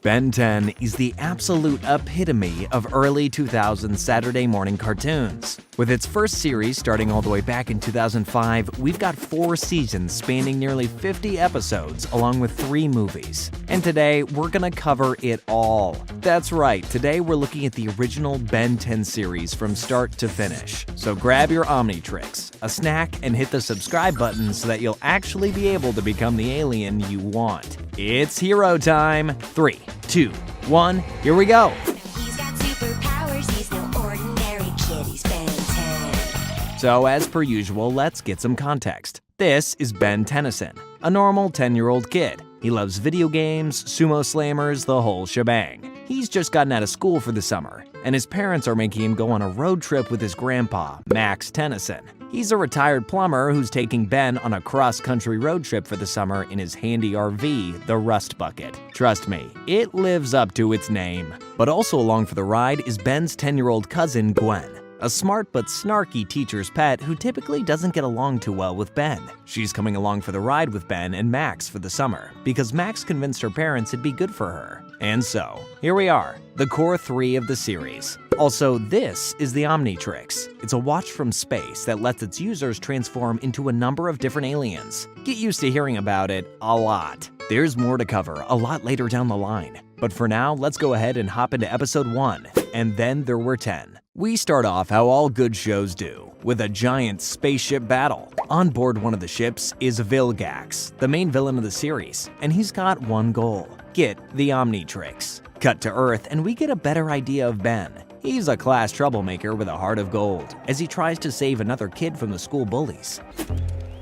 Ben 10 is the absolute epitome of early 2000s Saturday morning cartoons. With its first series starting all the way back in 2005, we've got 4 seasons spanning nearly 50 episodes along with 3 movies. And today, we're gonna cover it all. That's right, today we're looking at the original Ben 10 series from start to finish. So grab your Omnitrix, a snack, and hit the subscribe button so that you'll actually be able to become the alien you want. It's hero time. 3, 2, 1, here we go. He's got superpowers, he's no ordinary kid, he's Ben 10. So as per usual, let's get some context. This is Ben Tennyson, a normal 10-year-old kid. He loves video games, sumo slammers, the whole shebang. He's just gotten out of school for the summer, and his parents are making him go on a road trip with his grandpa, Max Tennyson. He's a retired plumber who's taking Ben on a cross-country road trip for the summer in his handy RV, the Rust Bucket. Trust me, it lives up to its name. But also along for the ride is Ben's 10-year-old cousin, Gwen, a smart but snarky teacher's pet who typically doesn't get along too well with Ben. She's coming along for the ride with Ben and Max for the summer, because Max convinced her parents it'd be good for her. And so, here we are, the core 3 of the series. Also, this is the Omnitrix. It's a watch from space that lets its users transform into a number of different aliens. Get used to hearing about it a lot. There's more to cover a lot later down the line. But for now, let's go ahead and hop into episode 1, and then there were 10. We start off how all good shows do, with a giant spaceship battle. On board one of the ships is Vilgax, the main villain of the series, and he's got one goal: get the Omnitrix. Cut to Earth, and we get a better idea of Ben. He's a class troublemaker with a heart of gold, as he tries to save another kid from the school bullies.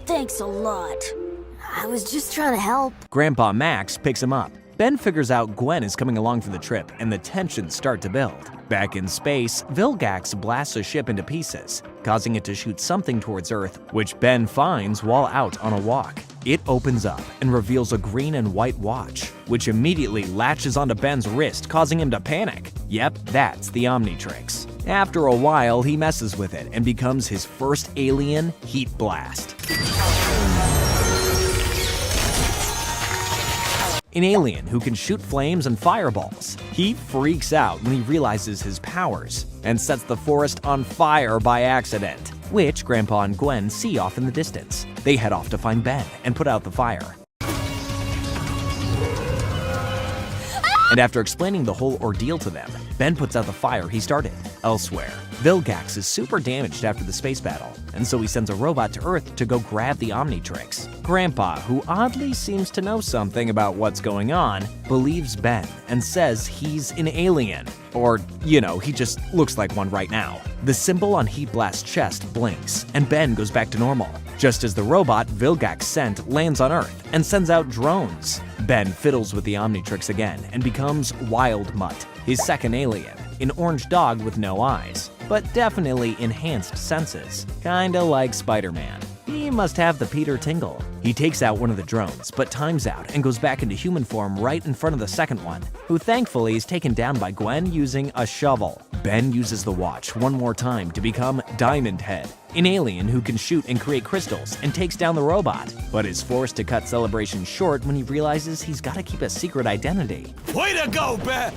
Thanks a lot. I was just trying to help. Grandpa Max picks him up. Ben figures out Gwen is coming along for the trip, and the tensions start to build. Back in space, Vilgax blasts a ship into pieces, causing it to shoot something towards Earth, which Ben finds while out on a walk. It opens up and reveals a green and white watch, which immediately latches onto Ben's wrist, causing him to panic. Yep, that's the Omnitrix. After a while, he messes with it and becomes his first alien, Heat Blast. An alien who can shoot flames and fireballs. He freaks out when he realizes his powers and sets the forest on fire by accident, which Grandpa and Gwen see off in the distance. They head off to find Ben and put out the fire. And after explaining the whole ordeal to them, Ben puts out the fire he started. Elsewhere, Vilgax is super damaged after the space battle, and so he sends a robot to Earth to go grab the Omnitrix. Grandpa, who oddly seems to know something about what's going on, believes Ben and says he's an alien. Or, he just looks like one right now. The symbol on Heat Blast's chest blinks, and Ben goes back to normal. Just as the robot Vilgax sent lands on Earth and sends out drones, Ben fiddles with the Omnitrix again and becomes Wild Mutt, his second alien, an orange dog with no eyes, but definitely enhanced senses, kinda like Spider-Man. He must have the Peter Tingle. He takes out one of the drones, but times out and goes back into human form right in front of the second one, who thankfully is taken down by Gwen using a shovel. Ben uses the watch one more time to become Diamond Head, an alien who can shoot and create crystals, and takes down the robot, but is forced to cut celebrations short when he realizes he's gotta keep a secret identity. Way to go, Ben!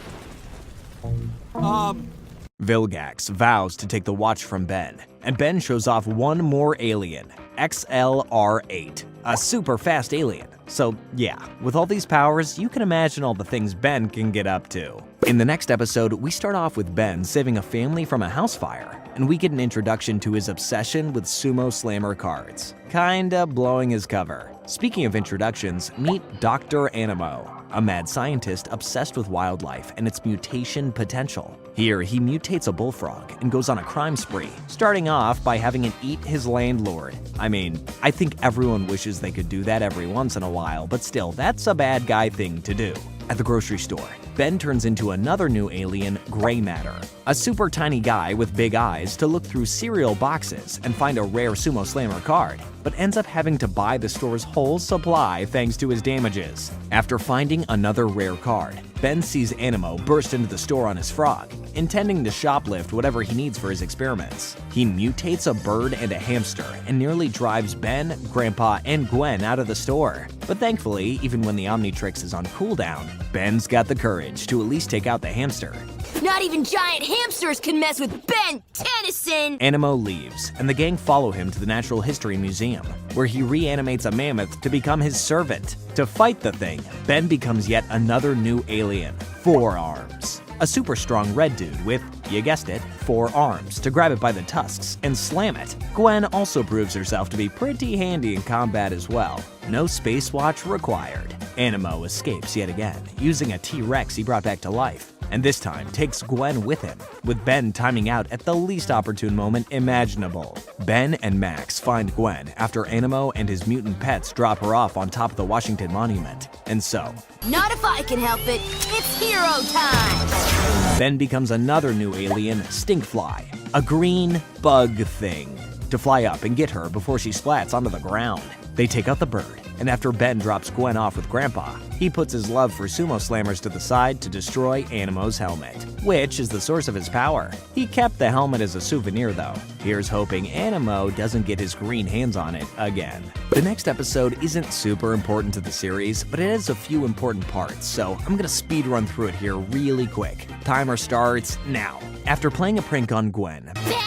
Vilgax vows to take the watch from Ben, and Ben shows off one more alien, XLR8, a super fast alien. So yeah, with all these powers, you can imagine all the things Ben can get up to. In the next episode, we start off with Ben saving a family from a house fire, and we get an introduction to his obsession with sumo slammer cards, kinda blowing his cover. Speaking of introductions, meet Dr. Animo, a mad scientist obsessed with wildlife and its mutation potential. Here, he mutates a bullfrog and goes on a crime spree, starting off by having it eat his landlord. I mean, I think everyone wishes they could do that every once in a while, but still, that's a bad guy thing to do. At the grocery store, Ben turns into another new alien, Gray Matter, a super tiny guy with big eyes to look through cereal boxes and find a rare sumo slammer card. but ends up having to buy the store's whole supply thanks to his damages. After finding another rare card, Ben sees Animo burst into the store on his frog, intending to shoplift whatever he needs for his experiments. He mutates a bird and a hamster and nearly drives Ben, Grandpa, and Gwen out of the store. But thankfully, even when the Omnitrix is on cooldown, Ben's got the courage to at least take out the hamster. Not even giant hamsters can mess with Ben Tennyson! Animo leaves, and the gang follow him to the Natural History Museum, where he reanimates a mammoth to become his servant. To fight the thing, Ben becomes yet another new alien, Four Arms. A super strong red dude with, you guessed it, 4 arms to grab it by the tusks and slam it. Gwen also proves herself to be pretty handy in combat as well. No space watch required. Animo escapes yet again, using a T-Rex he brought back to life, and this time takes Gwen with him, with Ben timing out at the least opportune moment imaginable. Ben and Max find Gwen after Animo and his mutant pets drop her off on top of the Washington Monument, and so Not if I can help it, it's hero time! Ben becomes another new alien, Stinkfly, a green bug thing, to fly up and get her before she splats onto the ground. They take out the bird, and after Ben drops Gwen off with Grandpa, he puts his love for sumo slammers to the side to destroy Animo's helmet, which is the source of his power. He kept the helmet as a souvenir though. Here's hoping Animo doesn't get his green hands on it again. The next episode isn't super important to the series, but it has a few important parts, so I'm gonna speed run through it here really quick. Timer starts now. After playing a prank on Gwen, Ben?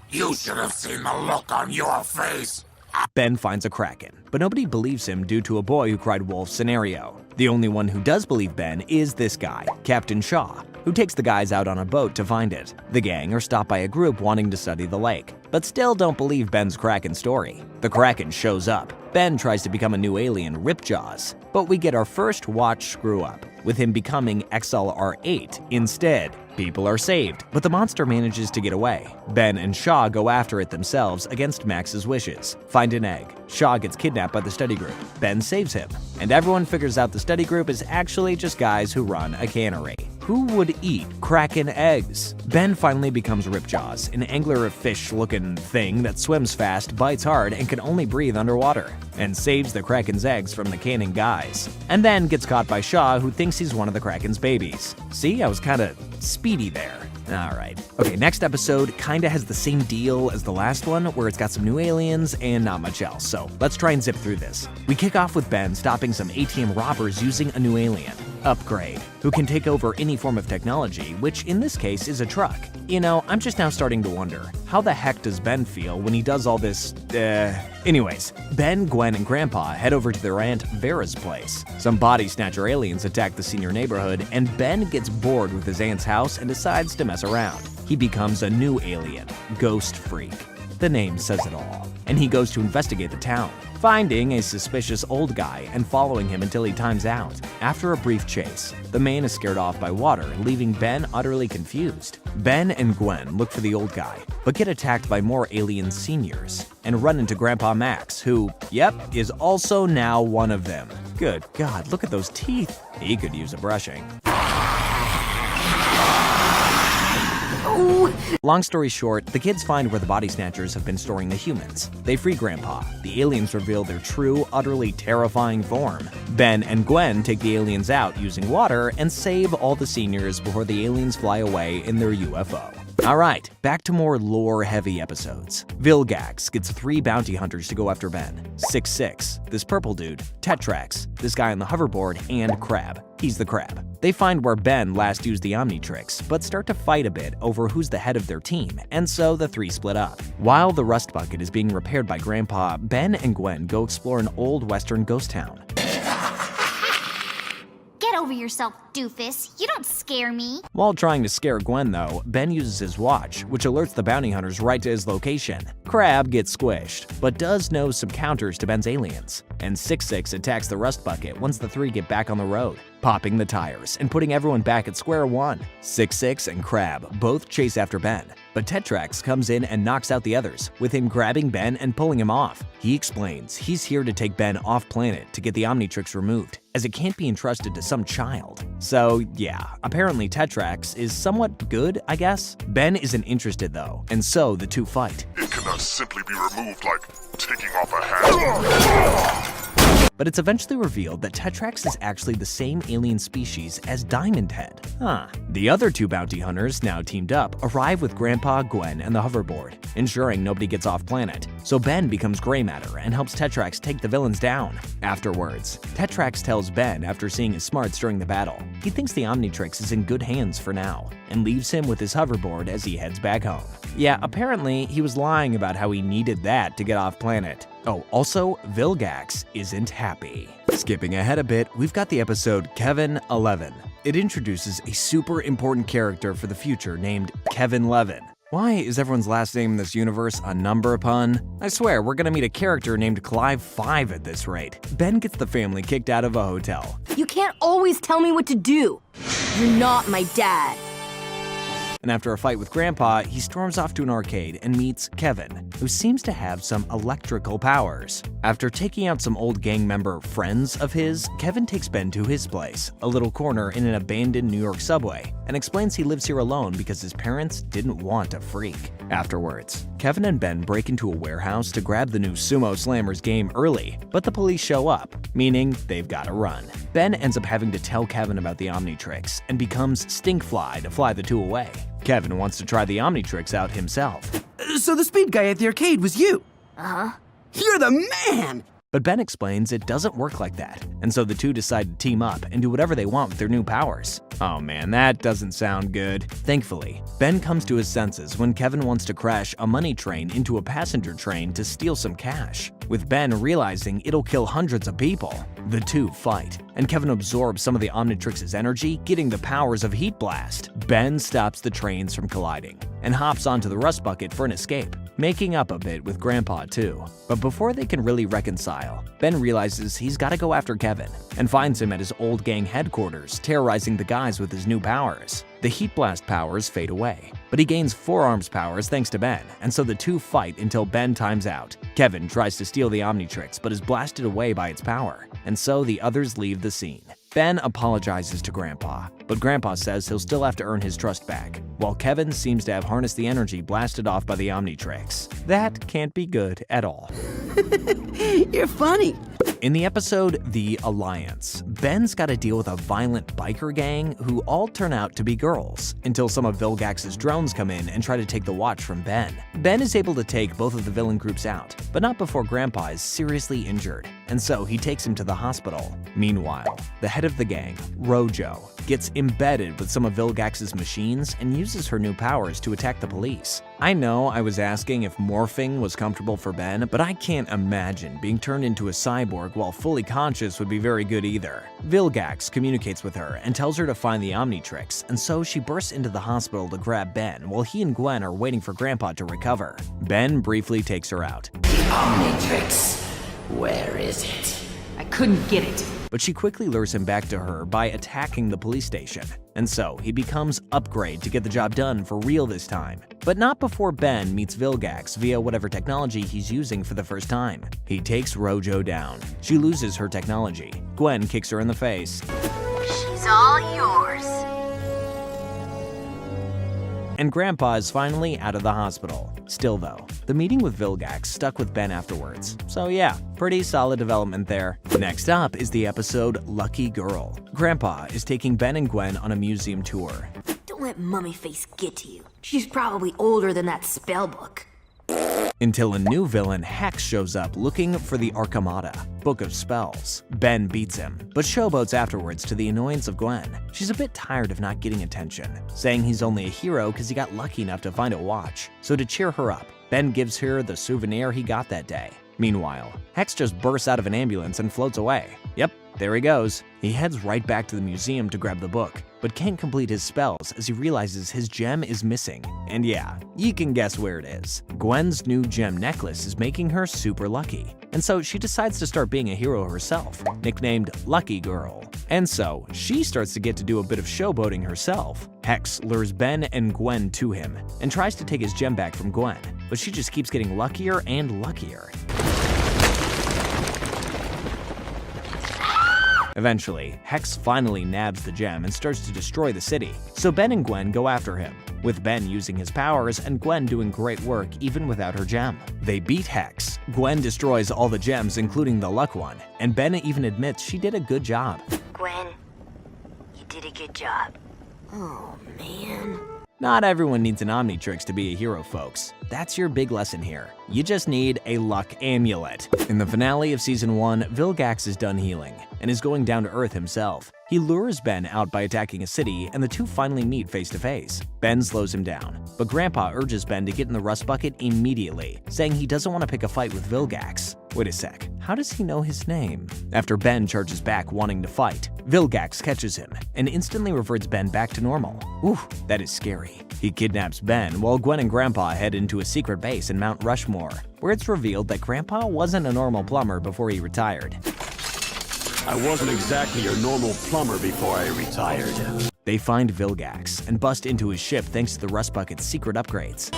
You should have seen the look on your face. Ben finds a Kraken, but nobody believes him due to a boy who cried wolf scenario. The only one who does believe Ben is this guy, Captain Shaw, who takes the guys out on a boat to find it. The gang are stopped by a group wanting to study the lake, but still don't believe Ben's Kraken story. The Kraken shows up. Ben tries to become a new alien, Ripjaws, but we get our first watch screw up, with him becoming XLR8 instead. People are saved, but the monster manages to get away. Ben and Shaw go after it themselves against Max's wishes. Find an egg. Shaw gets kidnapped by the study group. Ben saves him, and everyone figures out the study group is actually just guys who run a cannery. Who would eat Kraken eggs? Ben finally becomes Ripjaws, an anglerfish-looking thing that swims fast, bites hard, and can only breathe underwater, and saves the Kraken's eggs from the canning guys. And then gets caught by Shaw, who thinks he's one of the Kraken's babies. See, I was kinda speedy there. Alright. Okay, next episode kinda has the same deal as the last one, where it's got some new aliens and not much else, so let's try and zip through this. We kick off with Ben stopping some ATM robbers using a new alien, Upgrade, who can take over any form of technology, which in this case is a truck. You know, I'm just now starting to wonder, how the heck does Ben feel when he does all this, Anyways, Ben, Gwen, and Grandpa head over to their Aunt Vera's place. Some body snatcher aliens attack the senior neighborhood, and Ben gets bored with his aunt's house and decides to mess around. He becomes a new alien, Ghost Freak. The name says it all. And he goes to investigate the town, finding a suspicious old guy and following him until he times out. After a brief chase, the man is scared off by water, leaving Ben utterly confused. Ben and Gwen look for the old guy, but get attacked by more alien seniors and run into Grandpa Max, who, yep, is also now one of them. Good God, look at those teeth. He could use a brushing. Long story short, the kids find where the body snatchers have been storing the humans. They free Grandpa. The aliens reveal their true, utterly terrifying form. Ben and Gwen take the aliens out using water and save all the seniors before the aliens fly away in their UFO. Alright, back to more lore-heavy episodes. Vilgax gets 3 bounty hunters to go after Ben. 6-6, this purple dude, Tetrax, this guy on the hoverboard, and Crab. He's the Crab. They find where Ben last used the Omnitrix, but start to fight a bit over who's the head of their team, and so the 3 split up. While the Rust Bucket is being repaired by Grandpa, Ben and Gwen go explore an old western ghost town. Get over yourself, doofus. You don't scare me. While trying to scare Gwen, though, Ben uses his watch, which alerts the bounty hunters right to his location. Crab gets squished, but does know some counters to Ben's aliens. And 6-6 attacks the Rust Bucket once the 3 get back on the road, popping the tires and putting everyone back at square one. 6-6 and Crab both chase after Ben, but Tetrax comes in and knocks out the others, with him grabbing Ben and pulling him off. He explains he's here to take Ben off planet to get the Omnitrix removed, as it can't be entrusted to some child. So yeah, apparently Tetrax is somewhat good, I guess. Ben isn't interested though, and so the two fight. It cannot simply be removed like taking off a hat. But it's eventually revealed that Tetrax is actually the same alien species as Diamond Head. The other two bounty hunters, now teamed up, arrive with Grandpa, Gwen, and the hoverboard, ensuring nobody gets off planet. So Ben becomes gray matter and helps Tetrax take the villains down. Afterwards, Tetrax tells Ben after seeing his smarts during the battle, he thinks the Omnitrix is in good hands for now, and leaves him with his hoverboard as he heads back home. Yeah, apparently he was lying about how he needed that to get off planet. Oh, also, Vilgax isn't happy. Skipping ahead a bit, we've got the episode Kevin 11. It introduces a super important character for the future named Kevin Levin. Why is everyone's last name in this universe a number pun? I swear, we're gonna meet a character named Clive 5 at this rate. Ben gets the family kicked out of a hotel. You can't always tell me what to do. You're not my dad. And after a fight with Grandpa, he storms off to an arcade and meets Kevin, who seems to have some electrical powers. After taking out some old gang member friends of his, Kevin takes Ben to his place, a little corner in an abandoned New York subway, and explains he lives here alone because his parents didn't want a freak. Afterwards, Kevin and Ben break into a warehouse to grab the new Sumo Slammers game early, but the police show up, meaning they've gotta run. Ben ends up having to tell Kevin about the Omnitrix and becomes Stinkfly to fly the two away. Kevin wants to try the Omnitrix out himself. So the speed guy at the arcade was you? Uh-huh. You're the man! But Ben explains it doesn't work like that, and so the two decide to team up and do whatever they want with their new powers. Oh man, that doesn't sound good. Thankfully, Ben comes to his senses when Kevin wants to crash a money train into a passenger train to steal some cash, with Ben realizing it'll kill hundreds of people. The two fight, and Kevin absorbs some of the Omnitrix's energy, getting the powers of Heat Blast. Ben stops the trains from colliding, and hops onto the rust bucket for an escape, making up a bit with Grandpa too. But before they can really reconcile, Ben realizes he's gotta go after Kevin, and finds him at his old gang headquarters, terrorizing the guys with his new powers. The Heat Blast powers fade away, but he gains forearms powers thanks to Ben, and so the two fight until Ben times out. Kevin tries to steal the Omnitrix but is blasted away by its power, and so the others leave the scene. Ben apologizes to Grandpa, but Grandpa says he'll still have to earn his trust back, while Kevin seems to have harnessed the energy blasted off by the Omnitrix. That can't be good at all. You're funny. In the episode The Alliance, Ben's got to deal with a violent biker gang who all turn out to be girls, until some of Vilgax's drones come in and try to take the watch from Ben. Ben is able to take both of the villain groups out, but not before Grandpa is seriously injured, and so he takes him to the hospital. Meanwhile, the head of the gang, Rojo, gets embedded with some of Vilgax's machines and uses her new powers to attack the police. I know I was asking if morphing was comfortable for Ben, but I can't imagine being turned into a cyborg while fully conscious would be very good either. Vilgax communicates with her and tells her to find the Omnitrix, and so she bursts into the hospital to grab Ben while he and Gwen are waiting for Grandpa to recover. Ben briefly takes her out. Omnitrix, where is it? I couldn't get it. But she quickly lures him back to her by attacking the police station. And so he becomes Upgrade to get the job done for real this time. But not before Ben meets Vilgax via whatever technology he's using for the first time. He takes Rojo down. She loses her technology. Gwen kicks her in the face. She's all yours. And Grandpa is finally out of the hospital. Still though, the meeting with Vilgax stuck with Ben afterwards. So yeah, pretty solid development there. Next up is the episode Lucky Girl. Grandpa is taking Ben and Gwen on a museum tour. Don't let Mummy Face get to you. She's probably older than that spell book. Until a new villain, Hex, shows up looking for the Arcamata, Book of Spells. Ben beats him, but showboats afterwards to the annoyance of Gwen. She's a bit tired of not getting attention, saying he's only a hero because he got lucky enough to find a watch. So to cheer her up, Ben gives her the souvenir he got that day. Meanwhile, Hex just bursts out of an ambulance and floats away. Yep, there he goes. He heads right back to the museum to grab the book, but can't complete his spells as he realizes his gem is missing. And yeah, you can guess where it is. Gwen's new gem necklace is making her super lucky, and so she decides to start being a hero herself, nicknamed Lucky Girl. And so she starts to get to do a bit of showboating herself. Hex lures Ben and Gwen to him and tries to take his gem back from Gwen, but she just keeps getting luckier and luckier. Eventually, Hex finally nabs the gem and starts to destroy the city, so Ben and Gwen go after him, with Ben using his powers and Gwen doing great work even without her gem. They beat Hex. Gwen destroys all the gems including the luck one, and Ben even admits she did a good job. Gwen, you did a good job. Oh, man. Not everyone needs an Omnitrix to be a hero, folks. That's your big lesson here. You just need a luck amulet. In the finale of Season 1, Vilgax is done healing and is going down to Earth himself. He lures Ben out by attacking a city, and the two finally meet face to face. Ben slows him down, but Grandpa urges Ben to get in the rust bucket immediately, saying he doesn't want to pick a fight with Vilgax. Wait a sec, how does he know his name? After Ben charges back wanting to fight, Vilgax catches him and instantly reverts Ben back to normal. Ooh, that is scary. He kidnaps Ben while Gwen and Grandpa head into a secret base in Mount Rushmore, where it's revealed that Grandpa wasn't a normal plumber before he retired. I wasn't exactly your normal plumber before I retired. They find Vilgax and bust into his ship thanks to the Rust Bucket's secret upgrades,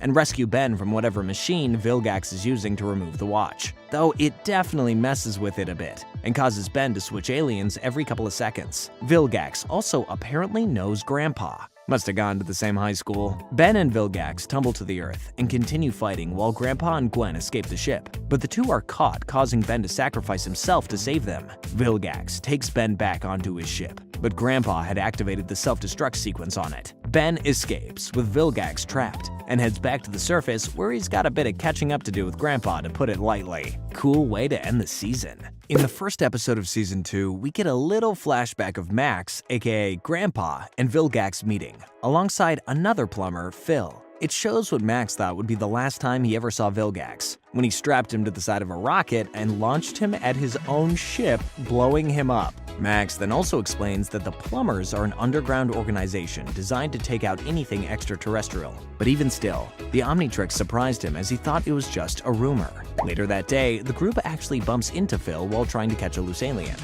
and rescue Ben from whatever machine Vilgax is using to remove the watch, though it definitely messes with it a bit and causes Ben to switch aliens every couple of seconds. Vilgax also apparently knows Grandpa. Must have gone to the same high school. Ben and Vilgax tumble to the Earth and continue fighting while Grandpa and Gwen escape the ship, but the two are caught, causing Ben to sacrifice himself to save them. Vilgax takes Ben back onto his ship, but Grandpa had activated the self-destruct sequence on it. Ben escapes, with Vilgax trapped, and heads back to the surface where he's got a bit of catching up to do with Grandpa, to put it lightly. Cool way to end the season. In the first episode of Season 2, we get a little flashback of Max, aka Grandpa, and Vilgax meeting, alongside another plumber, Phil. It shows what Max thought would be the last time he ever saw Vilgax, when he strapped him to the side of a rocket and launched him at his own ship, blowing him up. Max then also explains that the Plumbers are an underground organization designed to take out anything extraterrestrial. But even still, the Omnitrix surprised him as he thought it was just a rumor. Later that day, the group actually bumps into Phil while trying to catch a loose alien.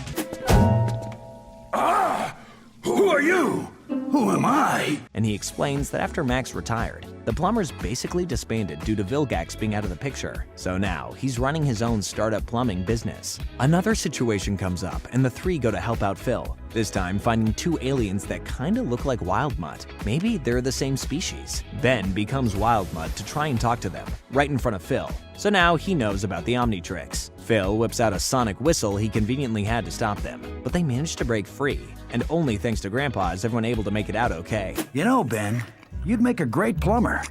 Who are you? Who am I? And he explains that after Max retired, the Plumbers basically disbanded due to Vilgax being out of the picture. So now, he's running his own startup plumbing business. Another situation comes up, and the three go to help out Phil, this time finding two aliens that kinda look like Wildmutt. Maybe they're the same species. Ben becomes Wildmutt to try and talk to them, right in front of Phil. So now he knows about the Omnitrix. Phil whips out a sonic whistle he conveniently had to stop them, but they manage to break free. And only thanks to Grandpa is everyone able to make it out okay. You know, Ben, you'd make a great plumber.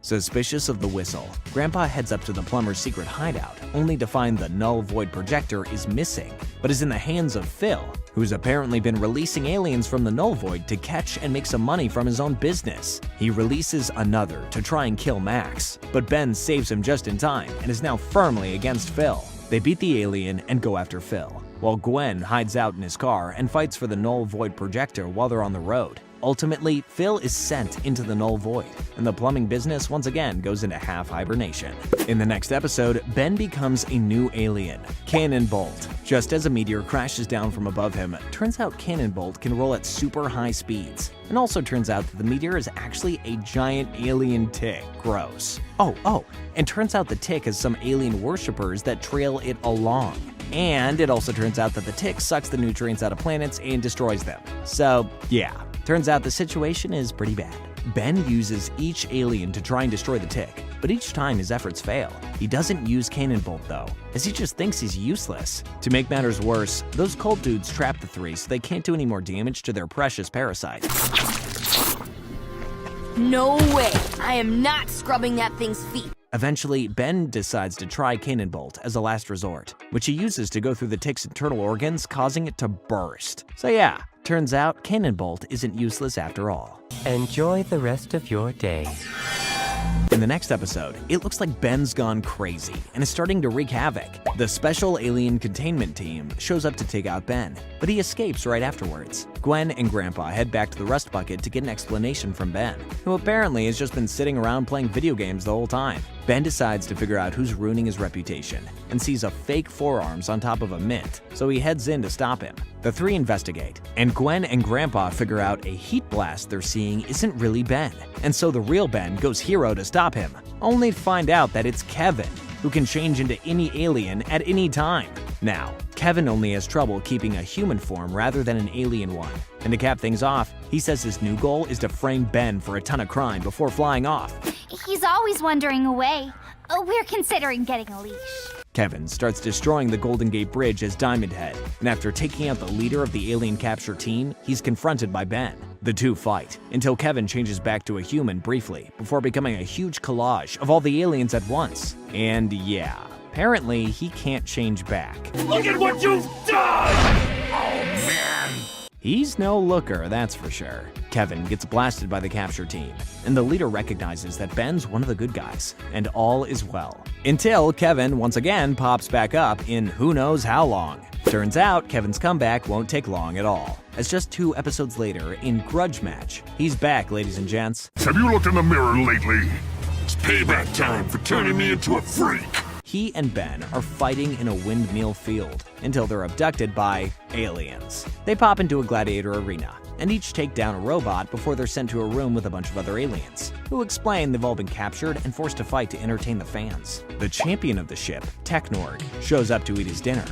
Suspicious of the whistle, Grandpa heads up to the plumber's secret hideout, only to find the null void projector is missing, but is in the hands of Phil, who's apparently been releasing aliens from the null void to catch and make some money from his own business. He releases another to try and kill Max, but Ben saves him just in time and is now firmly against Phil. They beat the alien and go after Phil, while Gwen hides out in his car and fights for the null void projector while they're on the road. Ultimately, Phil is sent into the null void, and the plumbing business once again goes into half hibernation. In the next episode, Ben becomes a new alien, Cannonbolt. Just as a meteor crashes down from above him, turns out Cannonbolt can roll at super high speeds. And also turns out that the meteor is actually a giant alien tick. Gross. Oh, and turns out the tick has some alien worshippers that trail it along. And it also turns out that the tick sucks the nutrients out of planets and destroys them. So, yeah. Turns out the situation is pretty bad. Ben uses each alien to try and destroy the tick, but each time his efforts fail. He doesn't use Cannonbolt though, as he just thinks he's useless. To make matters worse, those cult dudes trap the three so they can't do any more damage to their precious parasite. No way! I am not scrubbing that thing's feet. Eventually, Ben decides to try Cannonbolt as a last resort, which he uses to go through the tick's internal organs, causing it to burst. So yeah, turns out Cannonbolt isn't useless after all. Enjoy the rest of your day. In the next episode, it looks like Ben's gone crazy and is starting to wreak havoc. The Special Alien Containment Team shows up to take out Ben, but he escapes right afterwards. Gwen and Grandpa head back to the Rust Bucket to get an explanation from Ben, who apparently has just been sitting around playing video games the whole time. Ben decides to figure out who's ruining his reputation and sees a fake forearms on top of a mint, so he heads in to stop him. The three investigate, and Gwen and Grandpa figure out a heat blast they're seeing isn't really Ben, and so the real Ben goes hero to stop him, only to find out that it's Kevin, who can change into any alien at any time. Now, Kevin only has trouble keeping a human form rather than an alien one. And to cap things off, he says his new goal is to frame Ben for a ton of crime before flying off. He's always wandering away. We're considering getting a leash. Kevin starts destroying the Golden Gate Bridge as Diamond Head, and after taking out the leader of the alien capture team, he's confronted by Ben. The two fight, until Kevin changes back to a human briefly, before becoming a huge collage of all the aliens at once. And yeah, apparently he can't change back. Look at what you've done! Oh, man! He's no looker, that's for sure. Kevin gets blasted by the capture team, and the leader recognizes that Ben's one of the good guys, and all is well. Until Kevin once again pops back up in who knows how long. Turns out Kevin's comeback won't take long at all, as just 2 episodes later in Grudge Match, he's back, ladies and gents. Have you looked in the mirror lately? It's payback time for turning me into a freak. He and Ben are fighting in a windmill field until they're abducted by aliens. They pop into a gladiator arena and each take down a robot before they're sent to a room with a bunch of other aliens, who explain they've all been captured and forced to fight to entertain the fans. The champion of the ship, Technorg, shows up to eat his dinner.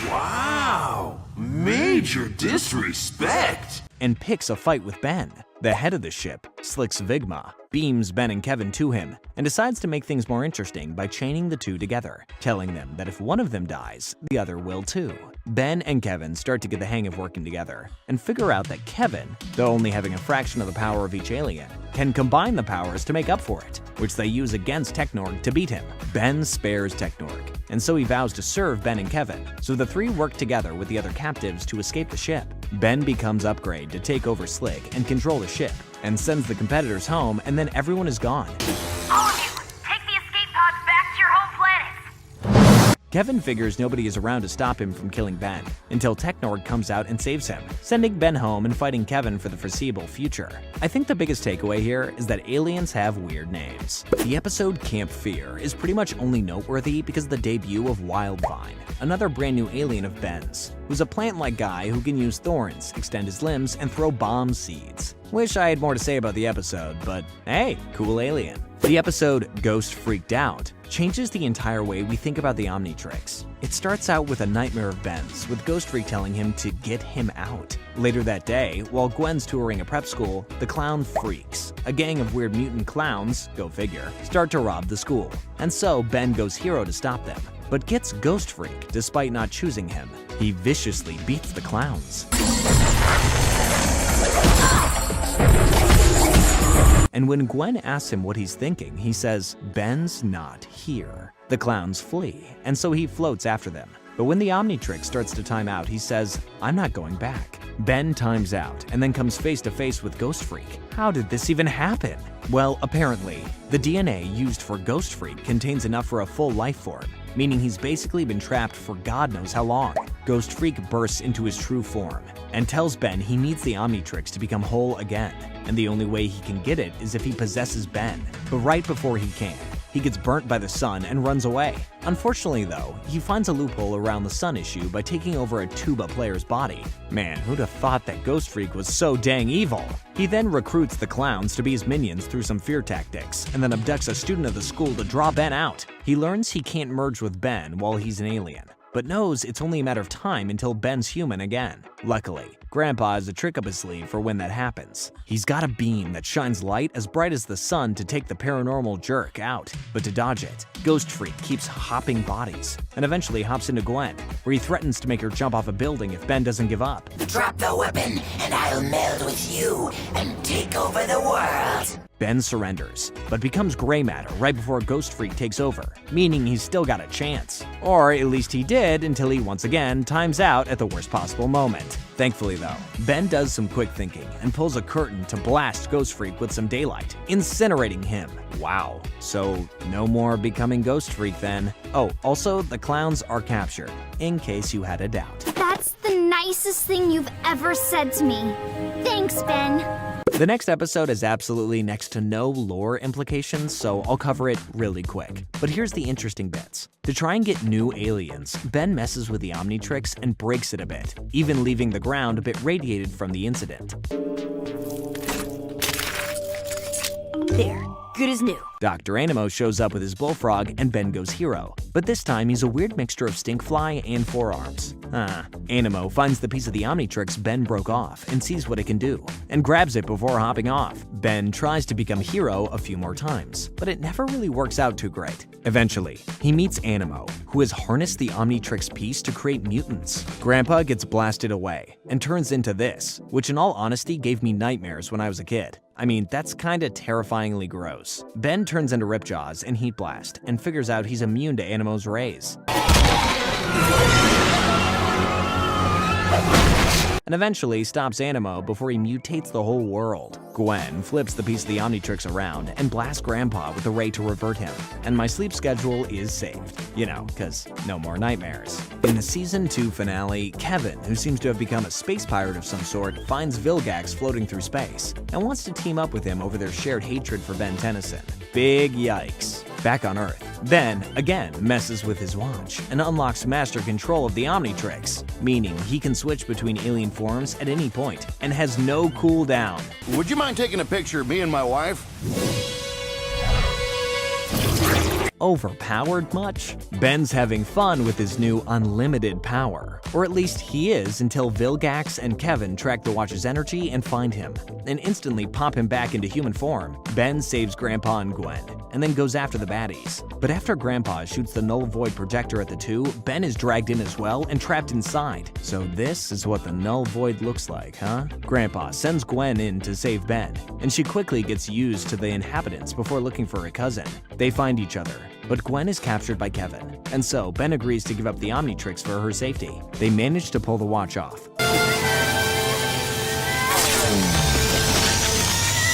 Wow! Major disrespect! And picks a fight with Ben. The head of the ship, Slicks Vigma, beams Ben and Kevin to him and decides to make things more interesting by chaining the two together, telling them that if one of them dies, the other will too. Ben and Kevin start to get the hang of working together and figure out that Kevin, though only having a fraction of the power of each alien, can combine the powers to make up for it, which they use against Technorg to beat him. Ben spares Technorg, and so he vows to serve Ben and Kevin, so the three work together with the other captives to escape the ship. Ben becomes Upgrade to take over Slick and control the ship, and sends the competitors home, and then everyone is gone. All of you, take the escape pods back to your home planets. Kevin figures nobody is around to stop him from killing Ben, until Technorg comes out and saves him, sending Ben home and fighting Kevin for the foreseeable future. I think the biggest takeaway here is that aliens have weird names. The episode Camp Fear is pretty much only noteworthy because of the debut of Wildvine, another brand new alien of Ben's, who's a plant-like guy who can use thorns, extend his limbs, and throw bomb seeds. Wish I had more to say about the episode, but hey, cool alien. The episode Ghost Freaked Out changes the entire way we think about the Omnitrix. It starts out with a nightmare of Ben's, with Ghost Freak telling him to get him out. Later that day, while Gwen's touring a prep school, the Clown Freaks, a gang of weird mutant clowns, go figure, start to rob the school. And so Ben goes hero to stop them, but gets Ghost Freak despite not choosing him. He viciously beats the clowns. And when Gwen asks him what he's thinking, he says, "Ben's not here." The clowns flee, and so he floats after them. But when the Omnitrix starts to time out, he says, "I'm not going back." Ben times out and then comes face to face with Ghost Freak. How did this even happen? Well, apparently, the DNA used for Ghost Freak contains enough for a full life form, meaning he's basically been trapped for God knows how long. Ghost Freak bursts into his true form and tells Ben he needs the Omnitrix to become whole again, and the only way he can get it is if he possesses Ben. But right before he can, he gets burnt by the sun and runs away. Unfortunately though, he finds a loophole around the sun issue by taking over a tuba player's body. Man, who'd have thought that Ghost Freak was so dang evil? He then recruits the clowns to be his minions through some fear tactics, and then abducts a student of the school to draw Ben out. He learns he can't merge with Ben while he's an alien, but knows it's only a matter of time until Ben's human again. Luckily, Grandpa has a trick up his sleeve for when that happens. He's got a beam that shines light as bright as the sun to take the paranormal jerk out, but to dodge it, Ghost Freak keeps hopping bodies, and eventually hops into Gwen, where he threatens to make her jump off a building if Ben doesn't give up. Drop the weapon, and I'll meld with you and take over the world. Ben surrenders, but becomes gray matter right before Ghost Freak takes over, meaning he's still got a chance. Or at least he did until he once again times out at the worst possible moment. Thankfully though, Ben does some quick thinking and pulls a curtain to blast Ghost Freak with some daylight, incinerating him. Wow, so no more becoming Ghost Freak then. Oh, also the clowns are captured, in case you had a doubt. That's the nicest thing you've ever said to me. Thanks, Ben. The next episode has absolutely next to no lore implications, so I'll cover it really quick. But here's the interesting bits. To try and get new aliens, Ben messes with the Omnitrix and breaks it a bit, even leaving the ground a bit radiated from the incident. There, good as new. Dr. Animo shows up with his bullfrog and Ben goes hero, but this time he's a weird mixture of stinkfly and forearms. Animo finds the piece of the Omnitrix Ben broke off and sees what it can do, and grabs it before hopping off. Ben tries to become hero a few more times, but it never really works out too great. Eventually, he meets Animo, who has harnessed the Omnitrix piece to create mutants. Grandpa gets blasted away and turns into this, which in all honesty gave me nightmares when I was a kid. I mean, that's kinda terrifyingly gross. Ben turns into Ripjaws and Heat Blast and figures out he's immune to Animo's rays. And eventually stops Animo before he mutates the whole world. Gwen flips the piece of the Omnitrix around and blasts Grandpa with a ray to revert him, and my sleep schedule is saved. You know, cause no more nightmares. In the Season 2 finale, Kevin, who seems to have become a space pirate of some sort, finds Vilgax floating through space and wants to team up with him over their shared hatred for Ben Tennyson. Big yikes. Back on Earth, Ben, again, messes with his watch and unlocks master control of the Omnitrix, meaning he can switch between alien forms at any point and has no cooldown. Would you mind taking a picture of me and my wife? Overpowered much? Ben's having fun with his new unlimited power. Or at least he is until Vilgax and Kevin track the watch's energy and find him, and instantly pop him back into human form. Ben saves Grandpa and Gwen, and then goes after the baddies. But after Grandpa shoots the Null Void projector at the two, Ben is dragged in as well and trapped inside. So this is what the Null Void looks like, huh? Grandpa sends Gwen in to save Ben, and she quickly gets used to the inhabitants before looking for her cousin. They find each other, but Gwen is captured by Kevin, and so Ben agrees to give up the Omnitrix for her safety. They manage to pull the watch off.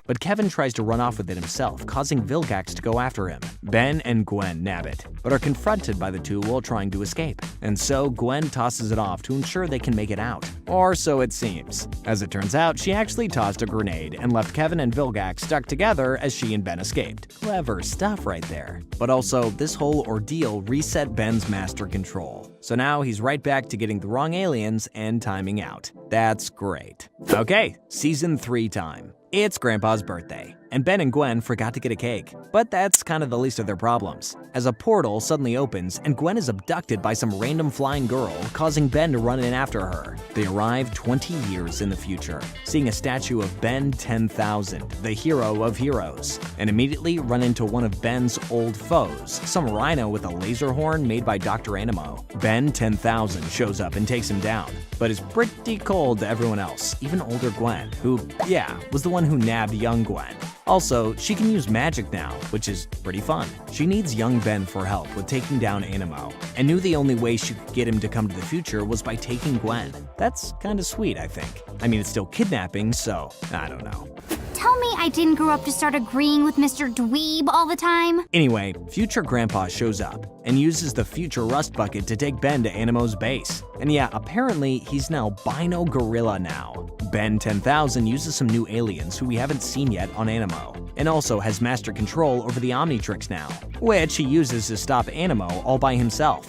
But Kevin tries to run off with it himself, causing Vilgax to go after him. Ben and Gwen nab it, but are confronted by the two while trying to escape. And so Gwen tosses it off to ensure they can make it out. Or so it seems. As it turns out, she actually tossed a grenade and left Kevin and Vilgax stuck together as she and Ben escaped. Clever stuff right there. But also, this whole ordeal reset Ben's master control. So now he's right back to getting the wrong aliens and timing out. That's great. Okay, Season 3 time. It's Grandpa's birthday, and Ben and Gwen forgot to get a cake. But that's kind of the least of their problems, as a portal suddenly opens and Gwen is abducted by some random flying girl, causing Ben to run in after her. They arrive 20 years in the future, seeing a statue of Ben 10,000, the hero of heroes, and immediately run into one of Ben's old foes, some rhino with a laser horn made by Dr. Animo. Ben 10,000 shows up and takes him down, but is pretty cold to everyone else, even older Gwen, who, yeah, was the one who nabbed young Gwen. Also, she can use magic now, which is pretty fun. She needs young Ben for help with taking down Animo, and knew the only way she could get him to come to the future was by taking Gwen. That's kinda sweet, I think. I mean, it's still kidnapping, so I don't know. Tell me I didn't grow up to start agreeing with Mr. Dweeb all the time. Anyway, future Grandpa shows up and uses the future rust bucket to take Ben to Animo's base. And yeah, apparently he's now Bino Gorilla now. Ben 10,000 uses some new aliens who we haven't seen yet on Animo, and also has master control over the Omnitrix now, which he uses to stop Animo all by himself.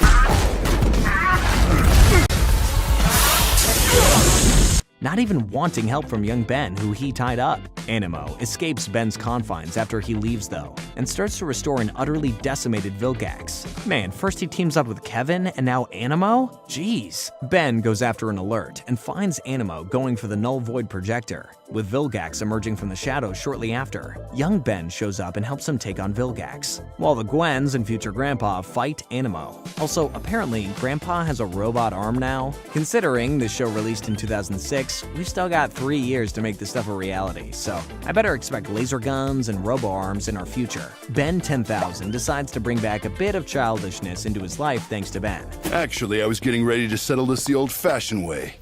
Not even wanting help from young Ben, who he tied up. Animo escapes Ben's confines after he leaves though, and starts to restore an utterly decimated Vilgax. Man, first he teams up with Kevin, and now Animo? Jeez. Ben goes after an alert and finds Animo going for the Null Void projector, with Vilgax emerging from the shadows shortly after. Young Ben shows up and helps him take on Vilgax, while the Gwens and future Grandpa fight Animo. Also, apparently, Grandpa has a robot arm now. Considering this show released in 2006, we've still got 3 years to make this stuff a reality, so I better expect laser guns and robo-arms in our future. Ben 10,000 decides to bring back a bit of childishness into his life thanks to Ben. Actually, I was getting ready to settle this the old-fashioned way.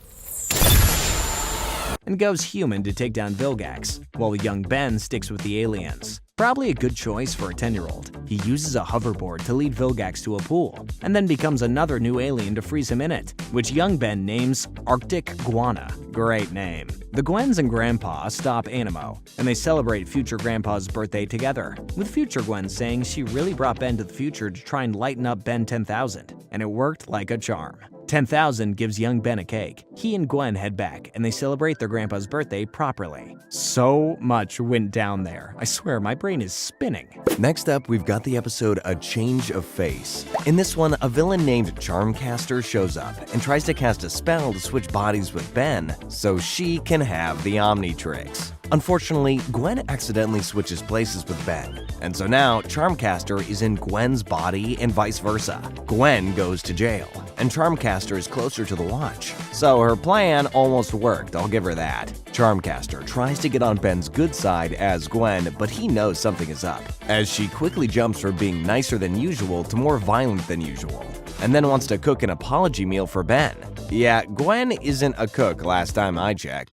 and goes human to take down Vilgax, while young Ben sticks with the aliens. Probably a good choice for a 10-year-old. He uses a hoverboard to lead Vilgax to a pool, and then becomes another new alien to freeze him in it, which young Ben names Arctic Guana. Great name. The Gwens and Grandpa stop Animo, and they celebrate future Grandpa's birthday together, with future Gwen saying she really brought Ben to the future to try and lighten up Ben 10,000, and it worked like a charm. 10,000 gives young Ben a cake. He and Gwen head back, and they celebrate their grandpa's birthday properly. So much went down there. I swear, my brain is spinning. Next up, we've got the episode A Change of Face. In this one, a villain named Charmcaster shows up and tries to cast a spell to switch bodies with Ben so she can have the Omnitrix. Unfortunately, Gwen accidentally switches places with Ben, and so now Charmcaster is in Gwen's body and vice versa. Gwen goes to jail, and Charmcaster is closer to the Watch. So her plan almost worked, I'll give her that. Charmcaster tries to get on Ben's good side as Gwen, but he knows something is up, as she quickly jumps from being nicer than usual to more violent than usual, and then wants to cook an apology meal for Ben. Yeah, Gwen isn't a cook last time I checked.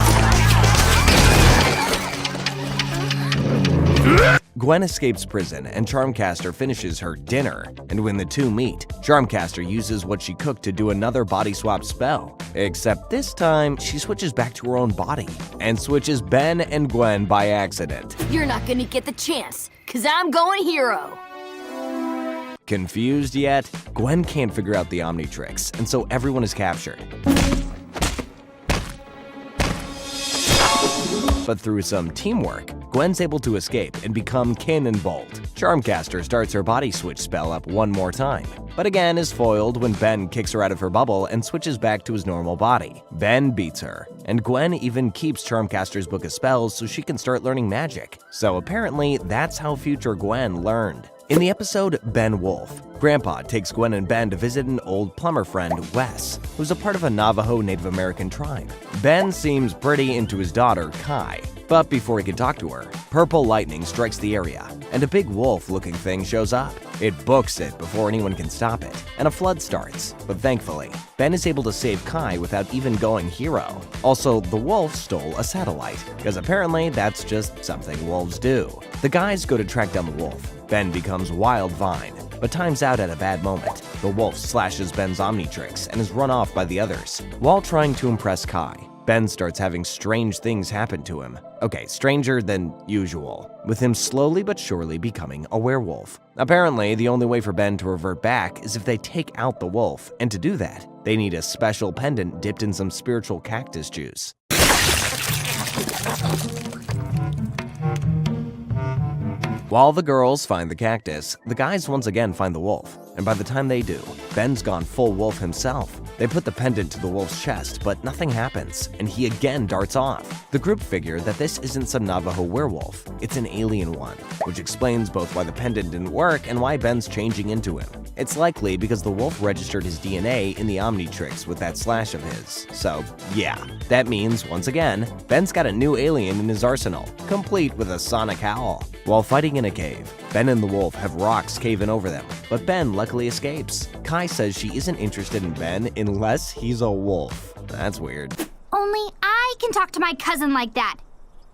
Gwen escapes prison, and Charmcaster finishes her dinner, and when the two meet, Charmcaster uses what she cooked to do another body swap spell. Except this time, she switches back to her own body, and switches Ben and Gwen by accident. You're not gonna get the chance, 'cause I'm going hero. Confused yet? Gwen can't figure out the Omnitrix, and so everyone is captured. But through some teamwork, Gwen's able to escape and become Cannonbolt. Charmcaster starts her body switch spell up one more time, but again is foiled when Ben kicks her out of her bubble and switches back to his normal body. Ben beats her, and Gwen even keeps Charmcaster's book of spells so she can start learning magic. So apparently that's how future Gwen learned. In the episode Ben Wolf, Grandpa takes Gwen and Ben to visit an old plumber friend, Wes, who's a part of a Navajo Native American tribe. Ben seems pretty into his daughter, Kai, but before he can talk to her, purple lightning strikes the area, and a big wolf-looking thing shows up. It books it before anyone can stop it, and a flood starts. But thankfully, Ben is able to save Kai without even going hero. Also, the wolf stole a satellite, because apparently that's just something wolves do. The guys go to track down the wolf. Ben becomes Wild Vine, but times out at a bad moment. The wolf slashes Ben's Omnitrix and is run off by the others. While trying to impress Kai, Ben starts having strange things happen to him. Okay, stranger than usual, with him slowly but surely becoming a werewolf. Apparently, the only way for Ben to revert back is if they take out the wolf, and to do that, they need a special pendant dipped in some spiritual cactus juice. While the girls find the cactus, the guys once again find the wolf, and by the time they do, Ben's gone full wolf himself. They put the pendant to the wolf's chest, but nothing happens, and he again darts off. The group figure that this isn't some Navajo werewolf, it's an alien one, which explains both why the pendant didn't work and why Ben's changing into him. It's likely because the wolf registered his DNA in the Omnitrix with that slash of his. So, yeah, that means, once again, Ben's got a new alien in his arsenal, complete with a sonic howl. While fighting in a cave, Ben and the wolf have rocks cave in over them, but Ben luckily escapes. Kai says she isn't interested in Ben unless he's a wolf. That's weird. Only I can talk to my cousin like that.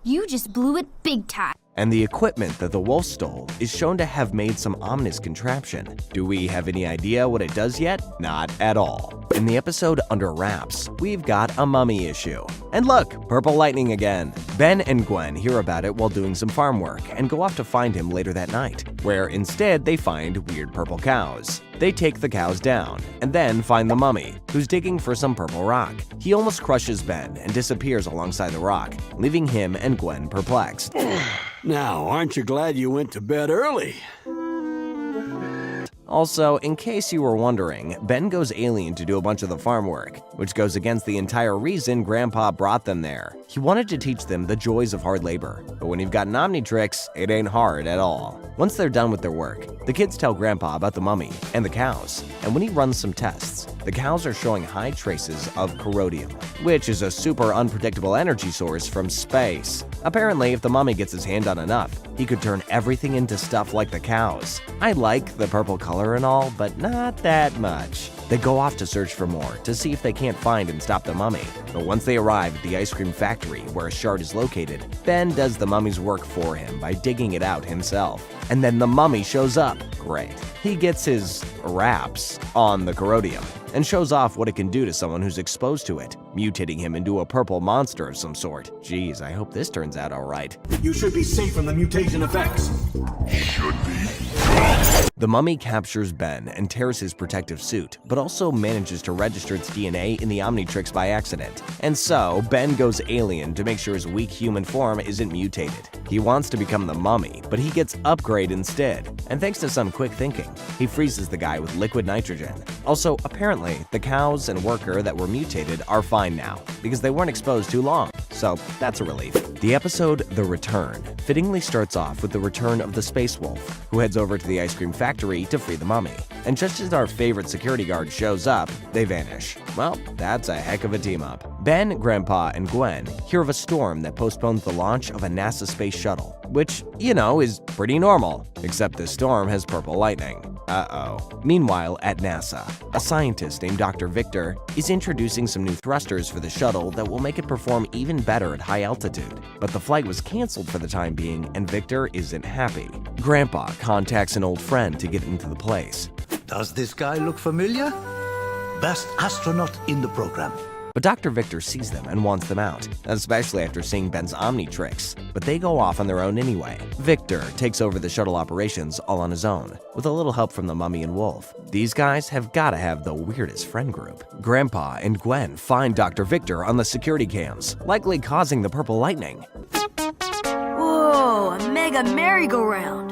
You just blew it big time. And the equipment that the wolf stole is shown to have made some ominous contraption. Do we have any idea what it does yet? Not at all. In the episode Under Wraps, we've got a mummy issue. And look, purple lightning again. Ben and Gwen hear about it while doing some farm work and go off to find him later that night, where instead they find weird purple cows. They take the cows down, and then find the mummy, who's digging for some purple rock. He almost crushes Ben and disappears alongside the rock, leaving him and Gwen perplexed. Now, aren't you glad you went to bed early? Also, in case you were wondering, Ben goes alien to do a bunch of the farm work, which goes against the entire reason Grandpa brought them there. He wanted to teach them the joys of hard labor, but when you've got an Omnitrix, it ain't hard at all. Once they're done with their work, the kids tell Grandpa about the mummy and the cows, and when he runs some tests, the cows are showing high traces of corrodium, which is a super unpredictable energy source from space. Apparently, if the mummy gets his hand on enough, he could turn everything into stuff like the cows. I like the purple color and all, but not that much. They go off to search for more to see if they can't find and stop the mummy. But once they arrive at the ice cream factory where a shard is located, Ben does the mummy's work for him by digging it out himself. And then the mummy shows up. Great. He gets his wraps on the corodium and shows off what it can do to someone who's exposed to it, mutating him into a purple monster of some sort. Geez, I hope this turns out alright. You should be safe from the mutation effects. Should be. The mummy captures Ben and tears his protective suit, but also manages to register its DNA in the Omnitrix by accident. And so, Ben goes alien to make sure his weak human form isn't mutated. He wants to become the mummy, but he gets upgrade instead. And thanks to some quick thinking, he freezes the guy with liquid nitrogen. Also, apparently, the cows and worker that were mutated are fine now, because they weren't exposed too long. So, that's a relief. The episode The Return fittingly starts off with the return of the Space Wolf, who heads over to the ice cream factory to free the mummy. And just as our favorite security guard shows up, they vanish. Well, that's a heck of a team-up. Ben, Grandpa, and Gwen hear of a storm that postpones the launch of a NASA space shuttle, which, you know, is pretty normal, except this storm has purple lightning. Uh-oh. Meanwhile, at NASA, a scientist named Dr. Victor is introducing some new thrusters for the shuttle that will make it perform even better at high altitude. But the flight was canceled for the time being, and Victor isn't happy. Grandpa contacts an old friend to get into the place. Does this guy look familiar? Best astronaut in the program. But Dr. Victor sees them and wants them out, especially after seeing Ben's Omnitrix. But they go off on their own anyway. Victor takes over the shuttle operations all on his own, with a little help from the mummy and wolf. These guys have gotta have the weirdest friend group. Grandpa and Gwen find Dr. Victor on the security cams, likely causing the purple lightning. Whoa, a mega merry-go-round.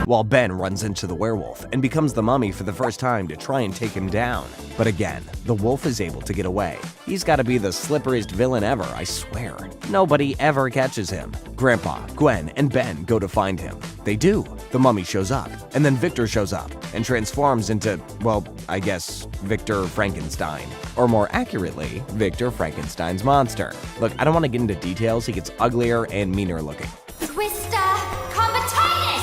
While Ben runs into the werewolf and becomes the mummy for the first time to try and take him down. But again, the wolf is able to get away. He's gotta be the slipperiest villain ever, I swear. Nobody ever catches him. Grandpa, Gwen, and Ben go to find him. They do. The mummy shows up, and then Victor shows up and transforms into, well, I guess, Victor Frankenstein. Or more accurately, Victor Frankenstein's monster. Look, I don't want to get into details, he gets uglier and meaner looking. Twista Combatitis!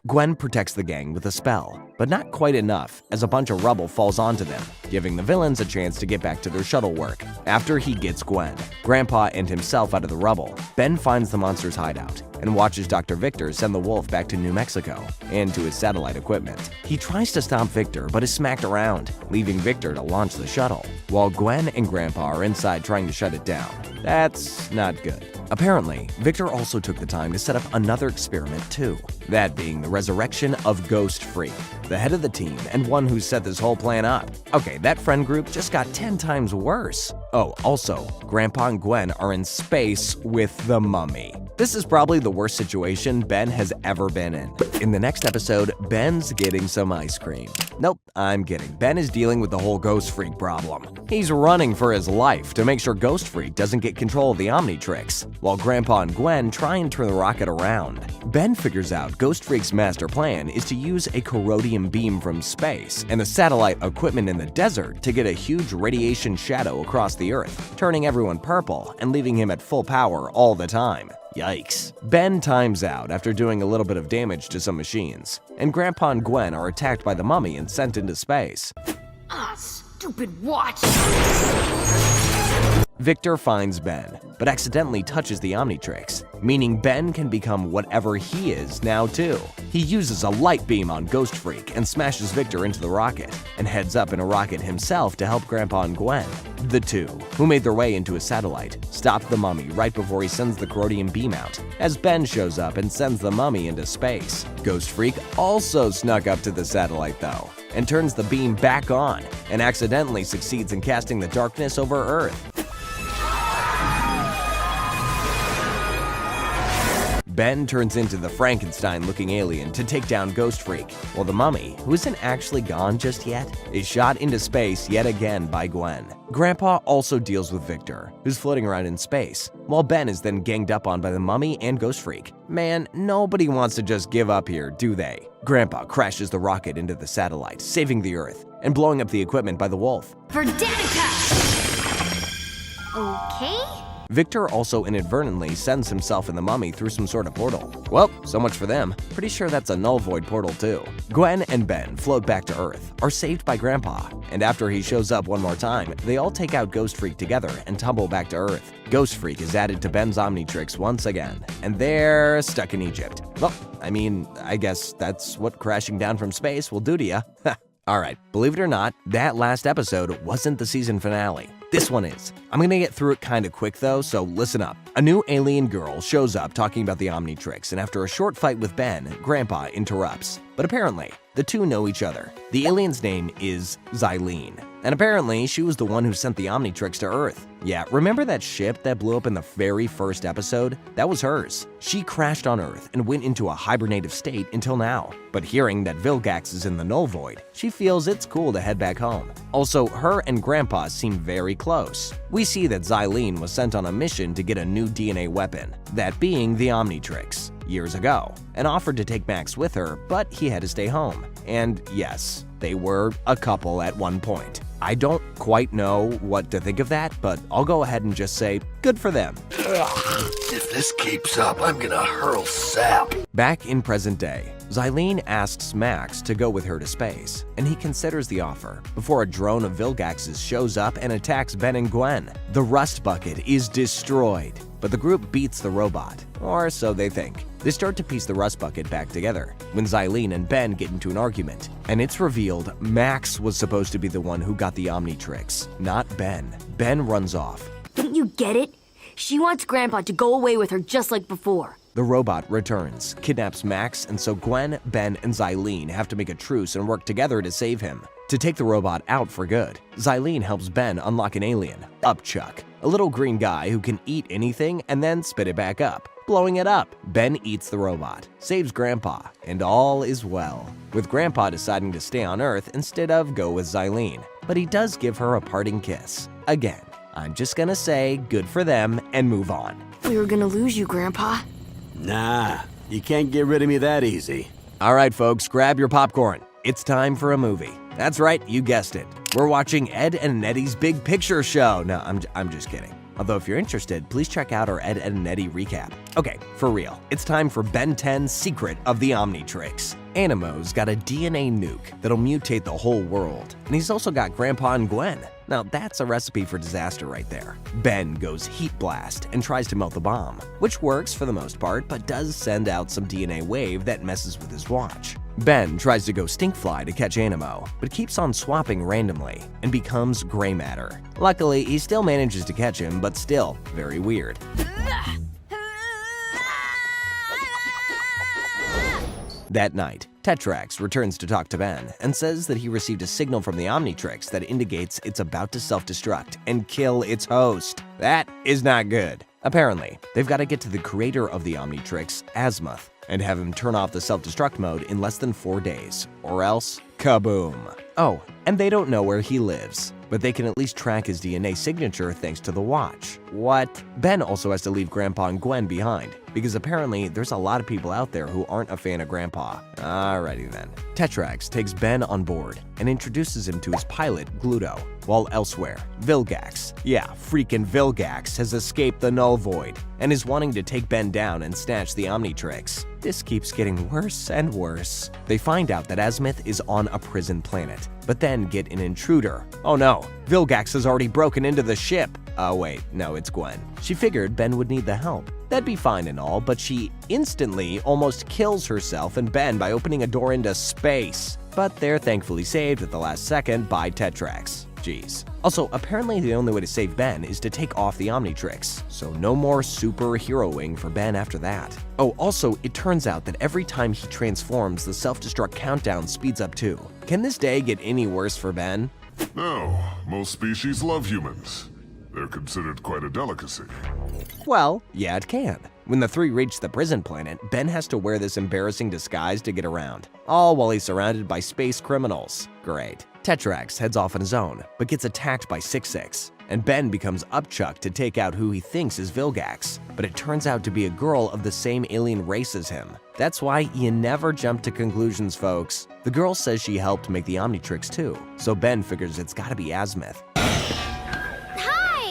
Gwen protects the gang with a spell, but not quite enough, as a bunch of rubble falls onto them, giving the villains a chance to get back to their shuttle work. After he gets Gwen, Grandpa, and himself out of the rubble, Ben finds the monster's hideout and watches Dr. Victor send the wolf back to New Mexico and to his satellite equipment. He tries to stop Victor, but is smacked around, leaving Victor to launch the shuttle, while Gwen and Grandpa are inside trying to shut it down. That's not good. Apparently, Victor also took the time to set up another experiment too, that being the resurrection of Ghost Freak, the head of the team and one who set this whole plan up. Okay, that friend group just got 10 times worse. Oh, also, Grandpa and Gwen are in space with the mummy. This is probably the worst situation Ben has ever been in. In the next episode, Ben's getting some ice cream. Nope, I'm kidding. Ben is dealing with the whole Ghost Freak problem. He's running for his life to make sure Ghost Freak doesn't get control of the Omnitrix, while Grandpa and Gwen try and turn the rocket around. Ben figures out Ghost Freak's master plan is to use a corodium beam from space and the satellite equipment in the desert to get a huge radiation shadow across the Earth, turning everyone purple and leaving him at full power all the time. Yikes. Ben times out after doing a little bit of damage to some machines, and Grandpa and Gwen are attacked by the mummy and sent into space. Ah, stupid watch. Victor finds Ben, but accidentally touches the Omnitrix, meaning Ben can become whatever he is now too. He uses a light beam on Ghost Freak and smashes Victor into the rocket, and heads up in a rocket himself to help Grandpa and Gwen. The two, who made their way into a satellite, stop the mummy right before he sends the corodium beam out, as Ben shows up and sends the mummy into space. Ghost Freak also snuck up to the satellite though, and turns the beam back on, and accidentally succeeds in casting the darkness over Earth. Ben turns into the Frankenstein-looking alien to take down Ghost Freak, while the mummy, who isn't actually gone just yet, is shot into space yet again by Gwen. Grandpa also deals with Victor, who's floating around in space, while Ben is then ganged up on by the mummy and Ghost Freak. Man, nobody wants to just give up here, do they? Grandpa crashes the rocket into the satellite, saving the Earth and blowing up the equipment by the wolf. For Danica! Okay? Victor also inadvertently sends himself and the mummy through some sort of portal. Well, so much for them. Pretty sure that's a null void portal too. Gwen and Ben float back to Earth, are saved by Grandpa, and after he shows up one more time, they all take out Ghost Freak together and tumble back to Earth. Ghost Freak is added to Ben's Omnitrix once again, and they're stuck in Egypt. Well, I guess that's what crashing down from space will do to ya. Alright, believe it or not, that last episode wasn't the season finale. This one is. I'm gonna get through it kinda quick though, so listen up. A new alien girl shows up talking about the Omnitrix, and after a short fight with Ben, Grandpa interrupts. But apparently, the two know each other. The alien's name is Xylene, and apparently she was the one who sent the Omnitrix to Earth. Yeah, remember that ship that blew up in the very first episode? That was hers. She crashed on Earth and went into a hibernative state until now. But hearing that Vilgax is in the Null Void, she feels it's cool to head back home. Also, her and Grandpa seem very close. We see that Xylene was sent on a mission to get a new DNA weapon, that being the Omnitrix, years ago, and offered to take Max with her, but he had to stay home. And yes, they were a couple at one point. I don't quite know what to think of that, but I'll go ahead and just say, good for them. If this keeps up, I'm gonna hurl sap. Back in present day, Xylene asks Max to go with her to space, and he considers the offer before a drone of Vilgax's shows up and attacks Ben and Gwen. The Rust Bucket is destroyed, but the group beats the robot, or so they think. They start to piece the Rust Bucket back together when Xylene and Ben get into an argument, and it's revealed Max was supposed to be the one who got the Omnitrix, not Ben. Ben runs off. Don't you get it? She wants Grandpa to go away with her just like before. The robot returns, kidnaps Max, and so Gwen, Ben, and Xylene have to make a truce and work together to save him. To take the robot out for good, Xylene helps Ben unlock an alien, Upchuck, a little green guy who can eat anything and then spit it back up, blowing it up. Ben eats the robot, saves Grandpa, and all is well, with Grandpa deciding to stay on Earth instead of go with Xylene. But he does give her a parting kiss. Again, I'm just gonna say good for them and move on. We were gonna lose you, Grandpa. Nah, you can't get rid of me that easy. All right, folks, grab your popcorn. It's time for a movie. That's right, you guessed it. We're watching Ed and Eddie's Big Picture Show. No, I'm just kidding. Although if you're interested, please check out our Ed and Eddie recap. Okay, for real, it's time for Ben 10's Secret of the Omnitrix. Animo's got a DNA nuke that'll mutate the whole world, and he's also got Grandpa and Gwen. Now that's a recipe for disaster right there. Ben goes heat blast and tries to melt the bomb, which works for the most part, but does send out some DNA wave that messes with his watch. Ben tries to go stinkfly to catch Animo, but keeps on swapping randomly and becomes gray matter. Luckily, he still manages to catch him, but still very weird. That night, Tetrax returns to talk to Ben and says that he received a signal from the Omnitrix that indicates it's about to self-destruct and kill its host. That is not good. Apparently, they've got to get to the creator of the Omnitrix, Azimuth, and have him turn off the self-destruct mode in less than 4 days, or else, kaboom. Oh, and they don't know where he lives, but they can at least track his DNA signature thanks to the watch. What? Ben also has to leave Grandpa and Gwen behind, because apparently there's a lot of people out there who aren't a fan of Grandpa. Alrighty then. Tetrax takes Ben on board and introduces him to his pilot, Gluto, while elsewhere, Vilgax, yeah, freaking Vilgax, has escaped the Null Void and is wanting to take Ben down and snatch the Omnitrix. This keeps getting worse and worse. They find out that Azimuth is on a prison planet, but then get an intruder. Oh no, Vilgax has already broken into the ship. Oh wait, no, it's Gwen. She figured Ben would need the help. That'd be fine and all, but she instantly almost kills herself and Ben by opening a door into space. But they're thankfully saved at the last second by Tetrax. Jeez. Also, apparently the only way to save Ben is to take off the Omnitrix, so no more superheroing for Ben after that. Oh, also, it turns out that every time he transforms, the self-destruct countdown speeds up too. Can this day get any worse for Ben? No, most species love humans. They're considered quite a delicacy. Well, yeah, it can. When the three reach the prison planet, Ben has to wear this embarrassing disguise to get around, all while he's surrounded by space criminals. Great. Tetrax heads off on his own, but gets attacked by 6-6, and Ben becomes upchucked to take out who he thinks is Vilgax, but it turns out to be a girl of the same alien race as him. That's why you never jump to conclusions, folks. The girl says she helped make the Omnitrix too, so Ben figures it's gotta be Azimuth. Hi!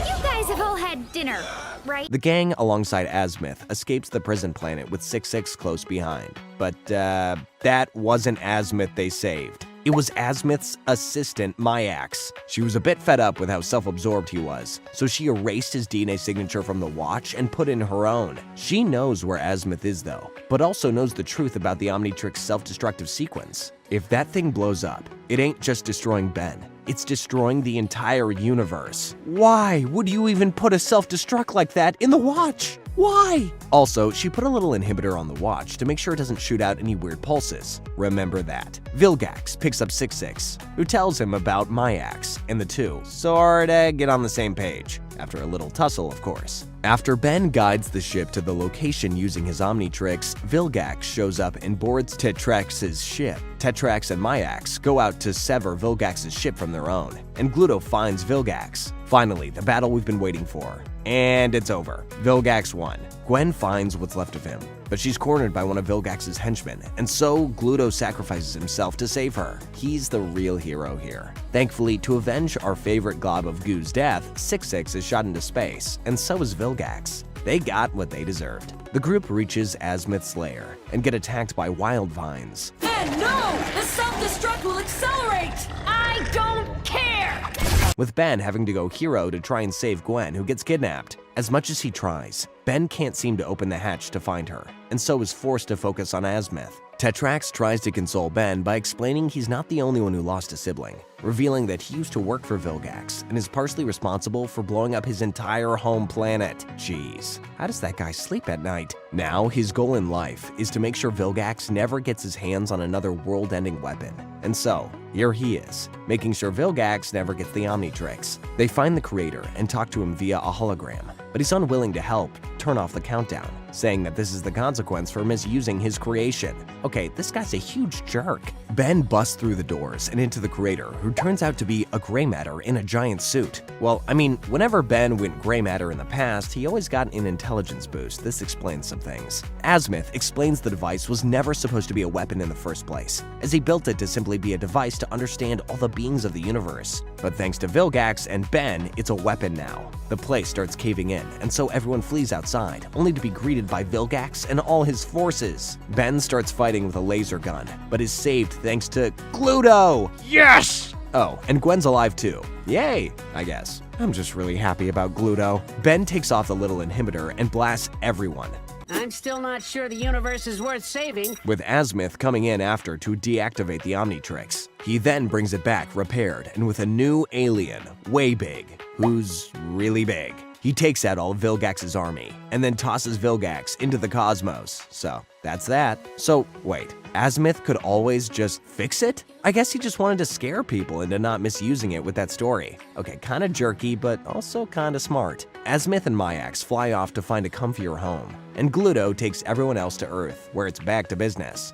You guys have all had dinner, right? The gang, alongside Azimuth, escapes the prison planet with 6-6 close behind. But, that wasn't Azimuth they saved. It was Azimuth's assistant, Myax. She was a bit fed up with how self-absorbed he was, so she erased his DNA signature from the watch and put in her own. She knows where Azimuth is, though, but also knows the truth about the Omnitrix self-destructive sequence. If that thing blows up, it ain't just destroying Ben. It's destroying the entire universe. Why would you even put a self-destruct like that in the watch? Why? Also, she put a little inhibitor on the watch to make sure it doesn't shoot out any weird pulses. Remember that. Vilgax picks up 6-6, who tells him about Myax, and the two sorta get on the same page. After a little tussle, of course. After Ben guides the ship to the location using his Omnitrix, Vilgax shows up and boards Tetrax's ship. Tetrax and Myax go out to sever Vilgax's ship from their own, and Gluto finds Vilgax. Finally, the battle we've been waiting for. And it's over. Vilgax won. Gwen finds what's left of him, but she's cornered by one of Vilgax's henchmen, and so Gluto sacrifices himself to save her. He's the real hero here. Thankfully, to avenge our favorite glob of goo's death, 6-6 is shot into space, and so is Vilgax. They got what they deserved. The group reaches Azimuth's lair and get attacked by wild vines. Ben, no! The self-destruct will accelerate! I don't care! With Ben having to go hero to try and save Gwen, who gets kidnapped. As much as he tries, Ben can't seem to open the hatch to find her, and so is forced to focus on Azimuth. Tetrax tries to console Ben by explaining he's not the only one who lost a sibling, revealing that he used to work for Vilgax and is partially responsible for blowing up his entire home planet. Jeez, how does that guy sleep at night? Now, his goal in life is to make sure Vilgax never gets his hands on another world-ending weapon. And so, here he is, making sure Vilgax never gets the Omnitrix. They find the creator and talk to him via a hologram, but he's unwilling to help turn off the countdown, saying that this is the consequence for misusing his creation. Okay, this guy's a huge jerk. Ben busts through the doors and into the creator, who turns out to be a gray matter in a giant suit. Well, I mean, whenever Ben went gray matter in the past, he always got an intelligence boost. This explains some things. Azimuth explains the device was never supposed to be a weapon in the first place, as he built it to simply be a device to understand all the beings of the universe. But thanks to Vilgax and Ben, it's a weapon now. The place starts caving in, and so everyone flees outside, only to be greeted by Vilgax and all his forces. Ben starts fighting with a laser gun, but is saved thanks to Gluto! Yes! Oh, and Gwen's alive too. Yay, I guess. I'm just really happy about Gluto. Ben takes off the little inhibitor and blasts everyone, I'm still not sure the universe is worth saving. with Azimuth coming in after to deactivate the Omnitrix. He then brings it back repaired and with a new alien, way big, who's really big. He takes out all of Vilgax's army and then tosses Vilgax into the cosmos. So that's that. So wait, Azimuth could always just fix it? I guess he just wanted to scare people into not misusing it with that story. Okay, kinda jerky, but also kinda smart. Azimuth and Myax fly off to find a comfier home, and Gluto takes everyone else to Earth, where it's back to business.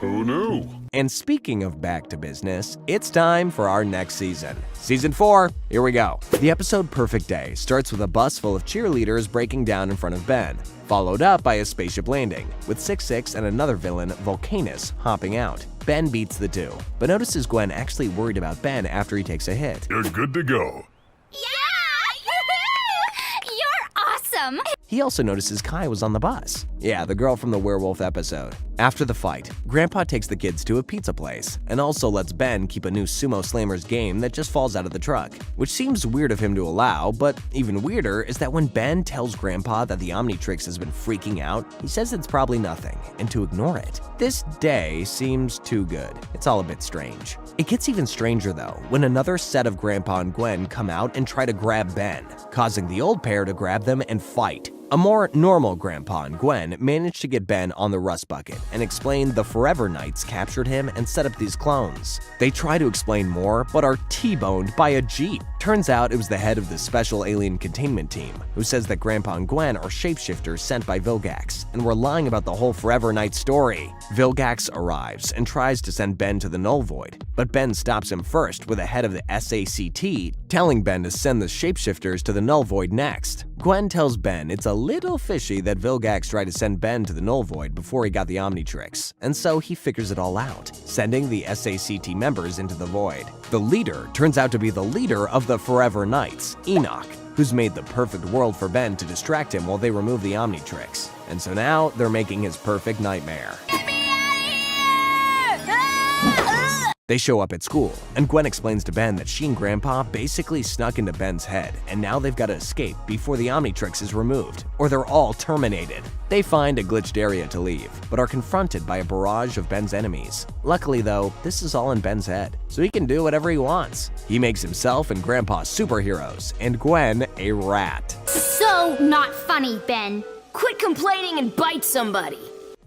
Who knew? And speaking of back to business, it's time for our next season. Season 4, here we go. The episode Perfect Day starts with a bus full of cheerleaders breaking down in front of Ben, followed up by a spaceship landing, with 6-6 and another villain, Volcanus, hopping out. Ben beats the two, but notices Gwen actually worried about Ben after he takes a hit. You're good to go. Yeah! You're awesome! He also notices Kai was on the bus. Yeah, the girl from the werewolf episode. After the fight, Grandpa takes the kids to a pizza place and also lets Ben keep a new Sumo Slammers game that just falls out of the truck, which seems weird of him to allow, but even weirder is that when Ben tells Grandpa that the Omnitrix has been freaking out, he says it's probably nothing and to ignore it. This day seems too good. It's all a bit strange. It gets even stranger though when another set of Grandpa and Gwen come out and try to grab Ben, causing the old pair to grab them and fight. A more normal Grandpa and Gwen managed to get Ben on the rust bucket and explain the Forever Knights captured him and set up these clones. They try to explain more, but are T-boned by a Jeep. Turns out it was the head of the Special Alien Containment Team, who says that Grandpa and Gwen are shapeshifters sent by Vilgax, and were lying about the whole Forever Knight story. Vilgax arrives and tries to send Ben to the Null Void, but Ben stops him first with the head of the SACT, telling Ben to send the shapeshifters to the Null Void next. Gwen tells Ben it's a little fishy that Vilgax tried to send Ben to the Null Void before he got the Omnitrix, and so he figures it all out, sending the SACT members into the Void. The leader turns out to be the leader of the Forever Knights, Enoch, who's made the perfect world for Ben to distract him while they remove the Omnitrix. And so now they're making his perfect nightmare. They show up at school, and Gwen explains to Ben that she and Grandpa basically snuck into Ben's head, and now they've got to escape before the Omnitrix is removed, or they're all terminated. They find a glitched area to leave, but are confronted by a barrage of Ben's enemies. Luckily though, this is all in Ben's head, so he can do whatever he wants. He makes himself and Grandpa superheroes, and Gwen a rat. So not funny, Ben. Quit complaining and bite somebody.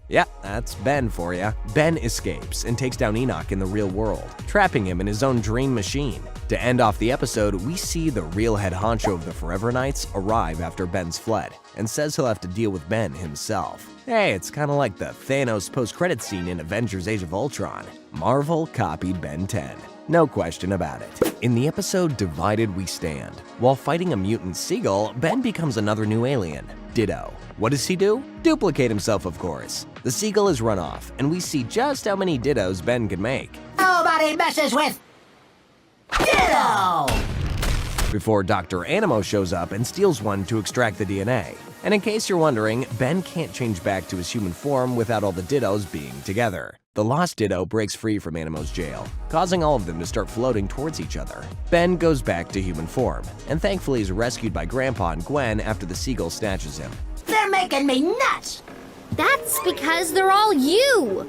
Yeah, that's Ben for ya. Ben escapes and takes down Enoch in the real world, trapping him in his own dream machine. To end off the episode, we see the real head honcho of the Forever Knights arrive after Ben's fled, and says he'll have to deal with Ben himself. Hey, it's kinda like the Thanos post-credit scene in Avengers Age of Ultron. Marvel copied Ben 10. No question about it. In the episode Divided We Stand, while fighting a mutant seagull, Ben becomes another new alien, Ditto. What does he do? Duplicate himself, of course. The seagull is run off, and we see just how many Dittos Ben can make. Nobody messes with Ditto! Before Dr. Animo shows up and steals one to extract the DNA. And in case you're wondering, Ben can't change back to his human form without all the Dittos being together. The lost Ditto breaks free from Animo's jail, causing all of them to start floating towards each other. Ben goes back to human form, and thankfully is rescued by Grandpa and Gwen after the seagull snatches him. They're making me nuts! That's because they're all you!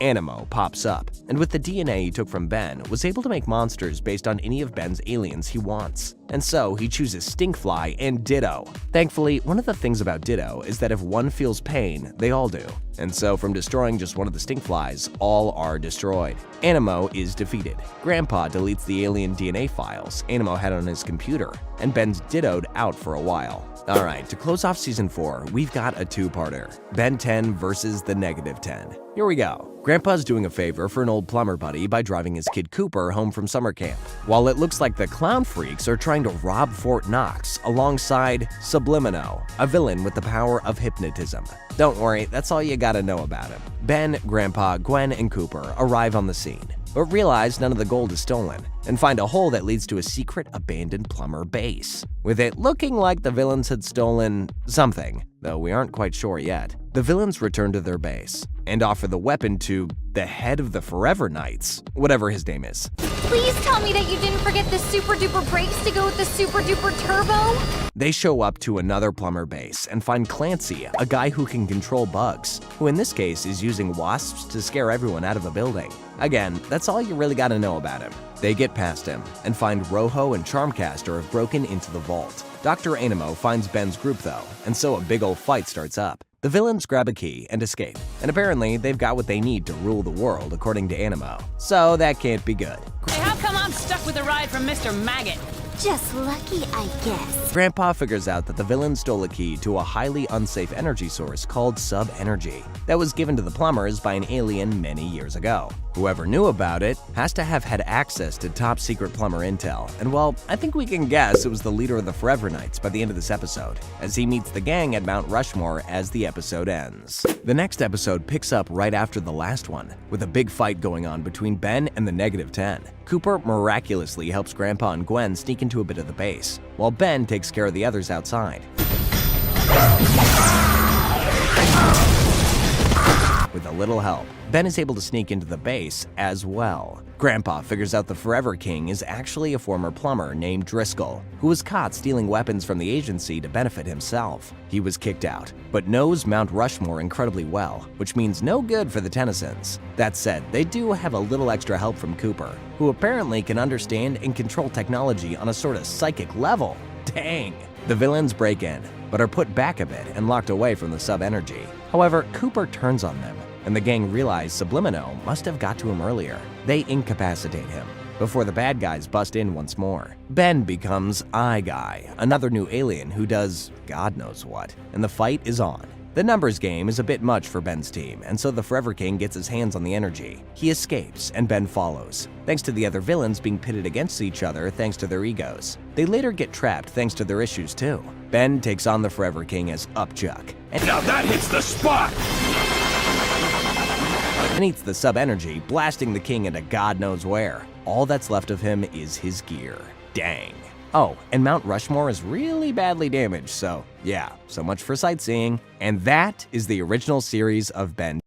Animo pops up, and with the DNA he took from Ben, was able to make monsters based on any of Ben's aliens he wants. And so he chooses Stinkfly and Ditto. Thankfully, one of the things about Ditto is that if one feels pain, they all do. And so from destroying just one of the Stinkflies, all are destroyed. Animo is defeated. Grandpa deletes the alien DNA files Animo had on his computer, and Ben's dittoed out for a while. Alright, to close off Season 4, we've got a two-parter. Ben 10 versus the Negative 10. Here we go. Grandpa's doing a favor for an old plumber buddy by driving his kid Cooper home from summer camp, while it looks like the clown freaks are trying to rob Fort Knox alongside Sublimino, a villain with the power of hypnotism. Don't worry, that's all you gotta know about him. Ben, Grandpa, Gwen, and Cooper arrive on the scene, but realize none of the gold is stolen, and find a hole that leads to a secret abandoned plumber base, with it looking like the villains had stolen something, though we aren't quite sure yet. The villains return to their base, and offer the weapon to the head of the Forever Knights, whatever his name is. Please tell me that you didn't forget the super duper brakes to go with the super duper turbo? They show up to another plumber base and find Clancy, a guy who can control bugs, who in this case is using wasps to scare everyone out of a building. Again, that's all you really gotta know about him. They get past him and find Rojo and Charmcaster have broken into the vault. Dr. Animo finds Ben's group though, and so a big ol' fight starts up. The villains grab a key and escape, and apparently they've got what they need to rule the world according to Animo. So that can't be good. Hey, how come I'm stuck with a ride from Mr. Maggot? Just lucky, I guess. Grandpa figures out that the villain stole a key to a highly unsafe energy source called sub-energy that was given to the plumbers by an alien many years ago. Whoever knew about it has to have had access to top secret plumber intel, and well, I think we can guess it was the leader of the Forever Knights by the end of this episode, as he meets the gang at Mount Rushmore as the episode ends. The next episode picks up right after the last one, with a big fight going on between Ben and the Negative 10. Cooper miraculously helps Grandpa and Gwen sneak into a bit of the base, while Ben takes care of the others outside. With a little help, Ben is able to sneak into the base as well. Grandpa figures out the Forever King is actually a former plumber named Driscoll, who was caught stealing weapons from the agency to benefit himself. He was kicked out, but knows Mount Rushmore incredibly well, which means no good for the Tennysons. That said, they do have a little extra help from Cooper, who apparently can understand and control technology on a sort of psychic level. Dang! The villains break in, but are put back a bit and locked away from the sub-energy. However, Cooper turns on them, and the gang realize Sublimino must have got to him earlier. They incapacitate him before the bad guys bust in once more. Ben becomes Eye Guy, another new alien who does God knows what, and the fight is on. The numbers game is a bit much for Ben's team, and so the Forever King gets his hands on the energy. He escapes, and Ben follows, thanks to the other villains being pitted against each other thanks to their egos. They later get trapped thanks to their issues too. Ben takes on the Forever King as Upchuck, and now that hits the spot! And eats the sub-energy, blasting the king into God knows where. All that's left of him is his gear. Dang. Oh, and Mount Rushmore is really badly damaged, so yeah, so much for sightseeing. And that is the original series of Ben